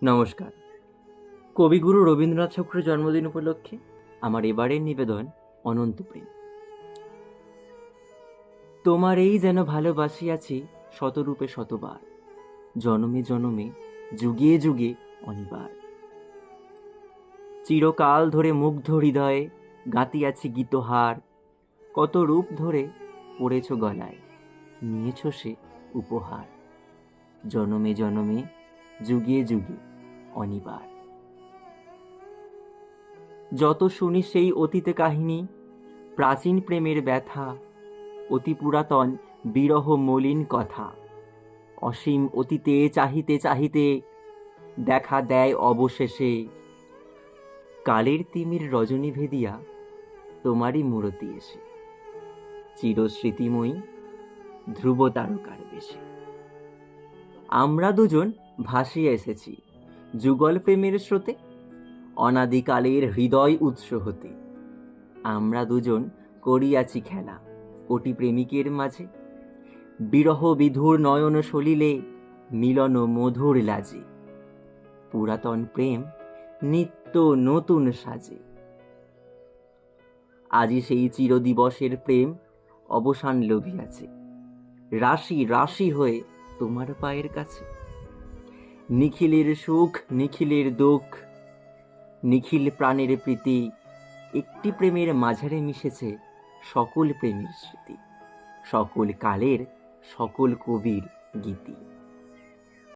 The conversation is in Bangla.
নমস্কার। কবিগুরু রবীন্দ্রনাথ ঠাকুরের জন্মদিন উপলক্ষে আমার এবারের নিবেদন অনন্ত প্রেম। তোমার এই যেন ভালোবাসিয়াছি শতরূপে শতবার, জনমে জনমে যুগে যুগে অনিবার। চিরকাল ধরে মুগ্ধ হৃদয়ে গাঁতিয়াছি গীতহার, কত রূপ ধরে পড়েছ গলায়, নিয়েছ সে উপহার। জনমে জনমে যুগে যুগে অনিবার। যত শুনি সেই অতীতে কাহিনী, প্রাচীন প্রেমের ব্যথা, অতি পুরাতন বিরহ মলিন কথা। অসীম অতীতে চাহিতে চাহিতে দেখা দেয় অবশেষে, কালের তিমির রজনী ভেদিয়া তোমারই মূরতি এসে, চিরস্মৃতিময়ী ধ্রুব তারকার বেশে। আমরা দুজন ভাসিয়ে এসেছি যুগল প্রেমের স্রোতে, অনাদিকালের হৃদয় উৎস হতে। আমরা দুজন করিয়াছি খেলা কোটি প্রেমিকের মাঝে, বিরহ বিধুর নয়ন সলিলে মিলন মধুর লাজে। পুরাতন প্রেম নিত্য নতুন সাজে। আজি সেই চিরদিবসের প্রেম অবসান লভিয়াছে, রাশি রাশি হয়ে তোমার পায়ের কাছে। নিখিলের সুখ নিখিলের দুঃখ, নিখিল প্রাণের প্রীতি, একটি প্রেমের মাঝারে মিশেছে সকল প্রেমের স্মৃতি, সকল কালের সকল কবির গীতি।